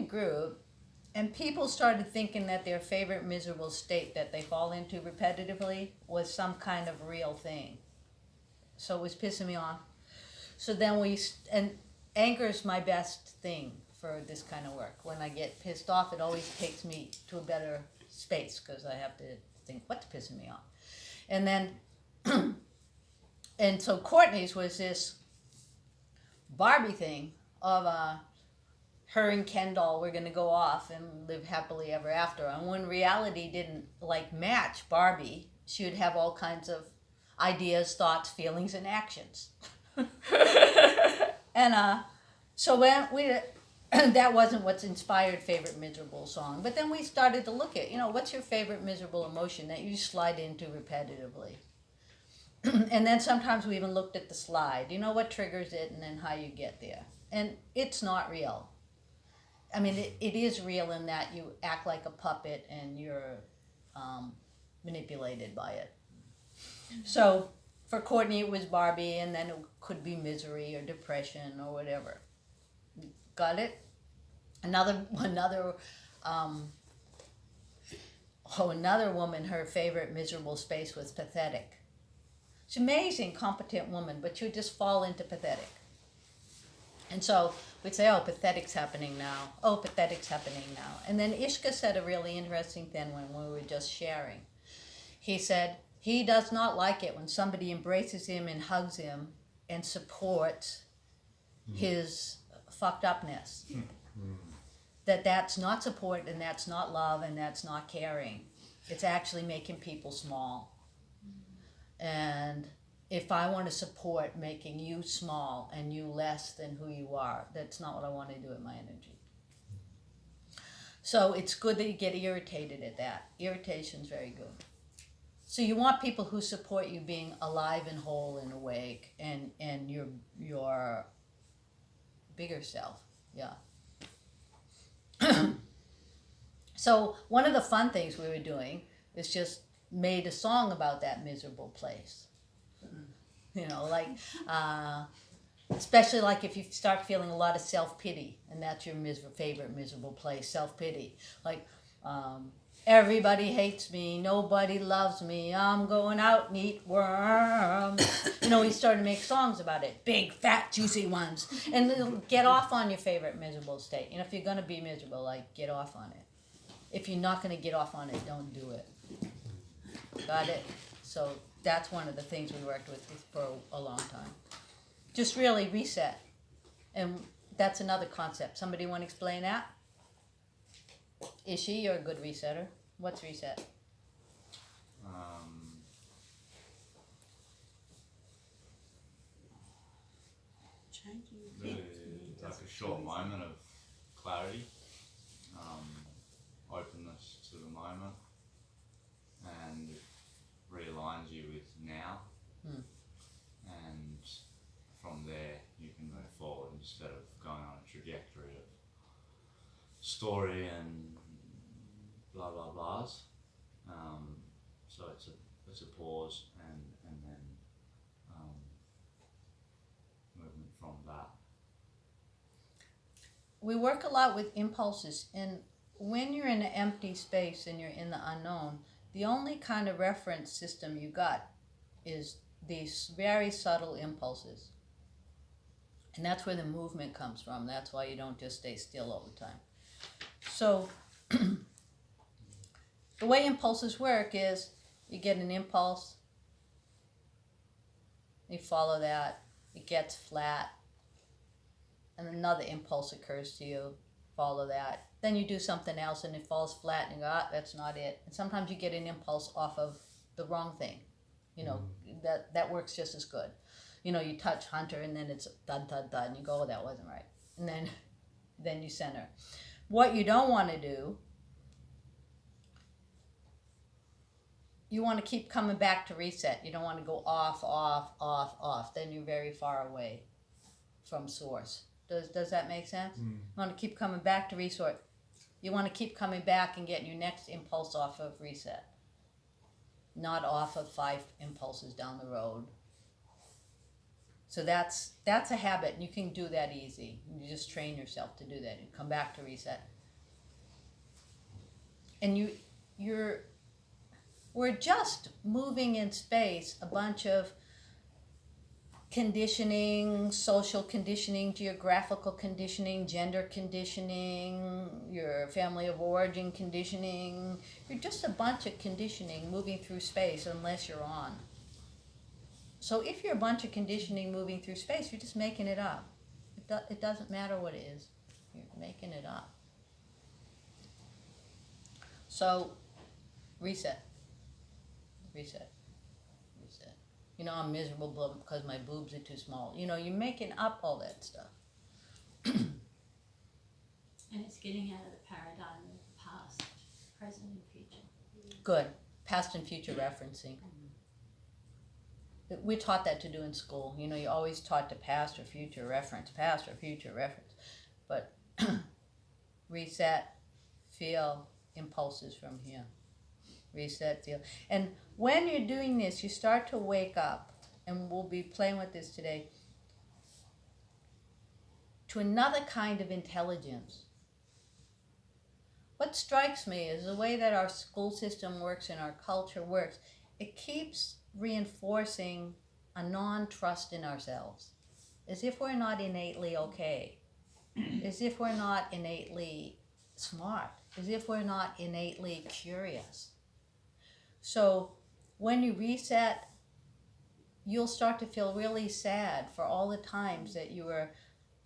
group, and people started thinking that their favorite miserable state that they fall into repetitively was some kind of real thing. So it was pissing me off. So then and anger's my best thing for this kind of work. When I get pissed off, it always takes me to a better space because I have to think, what's pissing me off? And then, and so Courtney's was this Barbie thing of her and Kendall were going to go off and live happily ever after. And when reality didn't like match Barbie, she would have all kinds of ideas, thoughts, feelings, and actions. And so when we that wasn't what's inspired favorite miserable song. But then we started to look at, what's your favorite miserable emotion that you slide into repetitively? And then sometimes we even looked at the slide, what triggers it and then how you get there. And it's not real. I mean, it is real in that you act like a puppet and you're manipulated by it. So for Courtney, it was Barbie, and then it could be misery or depression or whatever. Got it? Another woman, her favorite miserable space was pathetic. She's an amazing, competent woman, but she would just fall into pathetic. And so we'd say, oh, pathetic's happening now. Oh, pathetic's happening now. And then Ishka said a really interesting thing when we were just sharing. He said he does not like it when somebody embraces him and hugs him and supports his fucked upness. That's not support, and that's not love, and that's not caring. It's actually making people small. And if I want to support making you small and you less than who you are, that's not what I want to do with my energy. So it's good that you get irritated at that. Irritation's very good. So you want people who support you being alive and whole and awake and your bigger self. Yeah. So one of the fun things we were doing is just made a song about that miserable place. Especially like if you start feeling a lot of self-pity, and that's your favorite miserable place, self-pity. Like, everybody hates me, nobody loves me, I'm going out and eat worms. We started to make songs about it, big, fat, juicy ones. And get off on your favorite miserable state. If you're going to be miserable, like, get off on it. If you're not going to get off on it, don't do it. Got it? So that's one of the things we worked with for a long time. Just really reset. And that's another concept. Somebody want to explain that? Ishi, you're a good resetter. What's reset? Really, like a short moment of clarity, openness to the moment, and it realigns you with now. And from there you can move forward instead of going on a trajectory of story and blah blah blahs. So it's a pause and then movement from that. We work a lot with impulses, and when you're in an empty space and you're in the unknown, the only kind of reference system you got is these very subtle impulses. And that's where the movement comes from. That's why you don't just stay still all the time. So the way impulses work is you get an impulse, you follow that, it gets flat, and another impulse occurs to you, follow that. Then you do something else and it falls flat and you go, that's not it. And sometimes you get an impulse off of the wrong thing. That works just as good. You touch Hunter and then it's dud, dud, dud, and you go, oh, that wasn't right. And then you center. What you don't want to do, you want to keep coming back to reset. You don't want to go off, off, off, off. Then you're very far away from source. Does that make sense? You want to keep coming back to reset. You want to keep coming back and getting your next impulse off of reset. Not off of 5 impulses down the road. So that's a habit, and you can do that easy. You just train yourself to do that. You come back to reset. and we're just moving in space a bunch of conditioning, social conditioning, geographical conditioning, gender conditioning, your family of origin conditioning. You're just a bunch of conditioning moving through space unless you're on. So if you're a bunch of conditioning moving through space, you're just making it up. It doesn't matter what it is. You're making it up. So reset. Reset. You know, I'm miserable because my boobs are too small. You know, you're making up all that stuff. And it's getting out of the paradigm of past, present, and future. Good. Past and future referencing. We're taught that to do in school. You know, you're always taught to past or future reference, past or future reference. But reset, feel impulses from here. Reset, feel. And when you're doing this, you start to wake up, and we'll be playing with this today, to another kind of intelligence. What strikes me is the way that our school system works and our culture works. It keeps reinforcing a non-trust in ourselves, as if we're not innately okay, as if we're not innately smart, as if we're not innately curious. So when you reset, you'll start to feel really sad for all the times that you were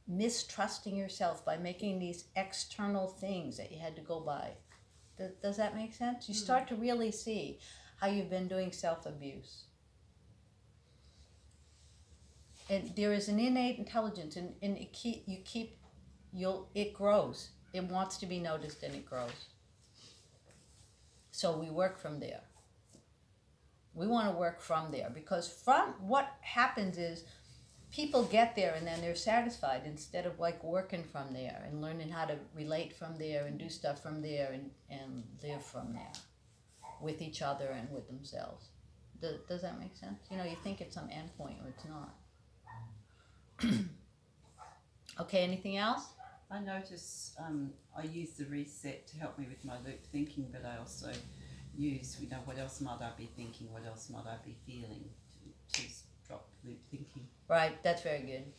mistrusting yourself by making these external things that you had to go by. Does that make sense? You start to really see how you've been doing self-abuse. And there is an innate intelligence, and it grows. It wants to be noticed, and it grows. So we work from there. We want to work from there, because from what happens is people get there and then they're satisfied, instead of like working from there and learning how to relate from there and do stuff from there and live from there with each other and with themselves. Does that make sense? You know, you think it's some end point or it's not. Okay, anything else? I notice I use the reset to help me with my loop thinking, but I also use, you know, what else might I be thinking, what else might I be feeling, to drop loop thinking. Right, that's very good.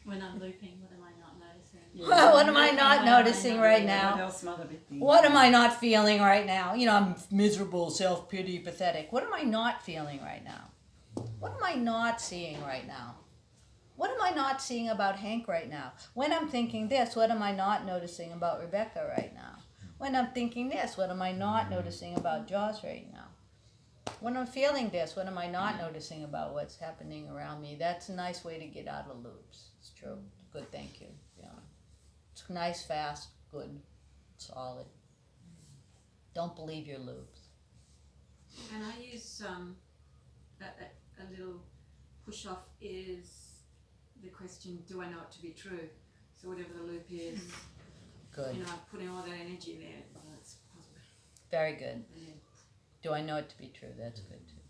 When I'm looping, what am I not noticing? Yeah. What am I not noticing right What now? else might I be thinking? What am I not feeling right now? You know, I'm miserable, self-pity, pathetic. What am I not feeling right now? What am I not seeing right now? What am I not seeing about Hank right now? When I'm thinking this, what am I not noticing about Rebecca right now? When I'm thinking this, what am I not noticing about Joss right now? When I'm feeling this, what am I not noticing about what's happening around me? That's a nice way to get out of loops. It's true. Good, thank you. Yeah. It's nice, fast, good, solid. Don't believe your loops. And I use a little push off is the question, do I know it to be true? So whatever the loop is, Good. you know, I'm putting all that energy there. Well, it's possible. Very good. Yeah. Do I know it to be true? That's good too.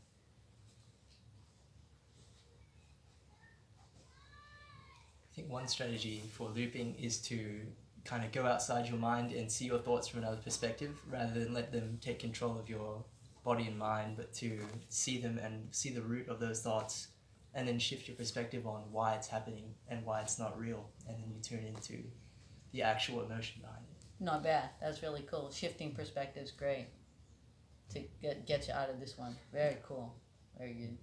I think one strategy for looping is to kind of go outside your mind and see your thoughts from another perspective, rather than let them take control of your body and mind, but to see them and see the root of those thoughts, and then shift your perspective on why it's happening and why it's not real, and then you turn into the actual emotion behind it. Not bad. That's really cool. Shifting perspective's great to get you out of this one. Very cool. Very good.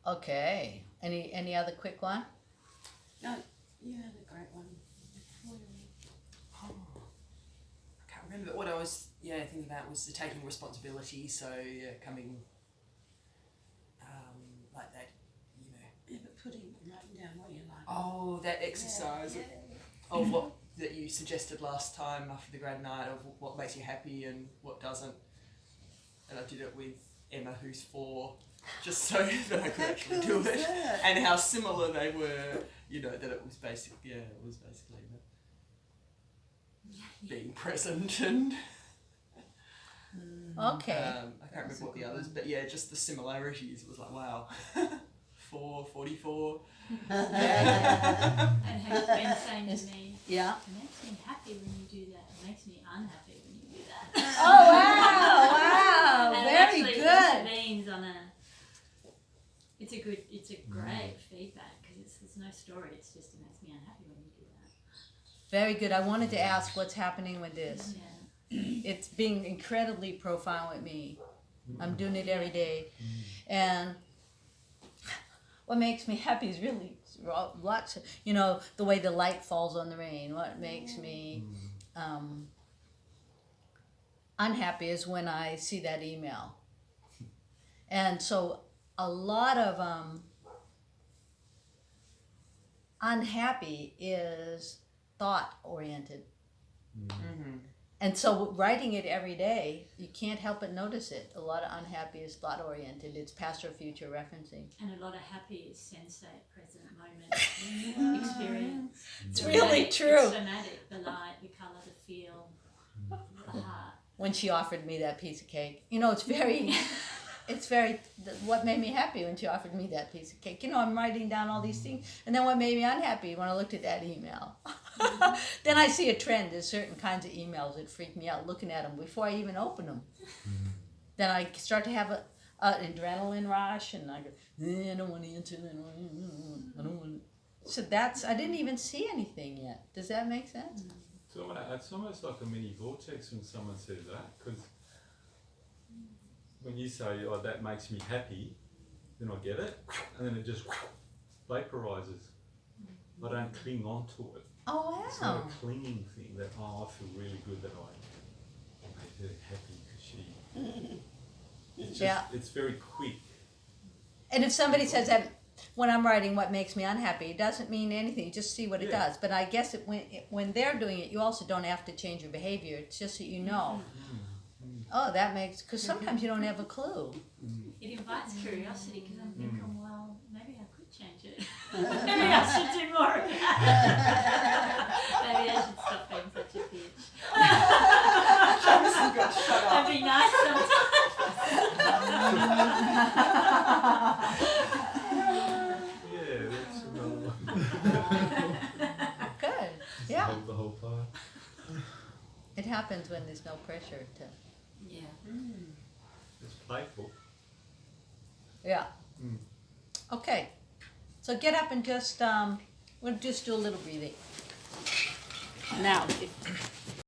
Okay. Any other quick one? No, you had a great one. I can't remember, but what I was thinking about was the taking responsibility. So coming like that, you know. Yeah, but writing down what you like. Oh, that exercise of what that you suggested last time after the grad night, of what makes you happy and what doesn't. And I did it with Emma, who's 4, just so that I could actually do it, and how similar they were. You know, that it was basically being present and. Okay. I can't remember what the others, but yeah, just the similarities was like, wow. 44, 44. And has been saying to me, Yeah. It makes me happy when you do that. It makes me unhappy when you do that. Oh wow! And it Very actually good. intervenes on a. It's a great feedback because there's no story. It's just it makes me unhappy when you do that. Very good. I wanted to ask what's happening with this. Yeah. It's being incredibly profound with me. I'm doing it every day, and what makes me happy is really lots. You know, the way the light falls on the rain. What makes me unhappy is when I see that email, and so a lot of unhappy is thought oriented. Mm-hmm. And so writing it every day, you can't help but notice it. A lot of unhappy is thought oriented. It's past or future referencing. And a lot of happy is sensate, present moment experience. It's really true. It's somatic, the light, the colour, the feel, the heart. When she offered me that piece of cake, you know, it's very, what made me happy when she offered me that piece of cake. You know, I'm writing down all these things. And then what made me unhappy when I looked at that email. Then I see a trend. There's certain kinds of emails that freak me out looking at them before I even open them. Then I start to have an adrenaline rush, and I go, I don't want to answer that. I don't want to. So I didn't even see anything yet. Does that make sense? So it's almost like a mini vortex when someone says that, because when you say, oh, that makes me happy, then I get it, and then it just vaporizes. I don't cling on to it. Oh, It's not wow. a clinging thing that, oh, I feel really good that I made her happy because she... It's just, Yeah. it's very quick. And if somebody says that when I'm writing what makes me unhappy, it doesn't mean anything. You just see what it Yeah. does. But I guess when they're doing it, you also don't have to change your behavior. It's just that you know. Oh, that makes... Because sometimes you don't have a clue. It invites curiosity because I'm thinking, well, maybe I could change it. Maybe I should do more of that. Maybe I should stop being such a bitch. Travis has got to shut up. That'd be nice sometimes. Yeah, that's another one. Good. Yeah. The whole part. It happens when there's no pressure to... Yeah. It's playful. Yeah. Okay. So get up and just, we'll just do a little breathing. Now,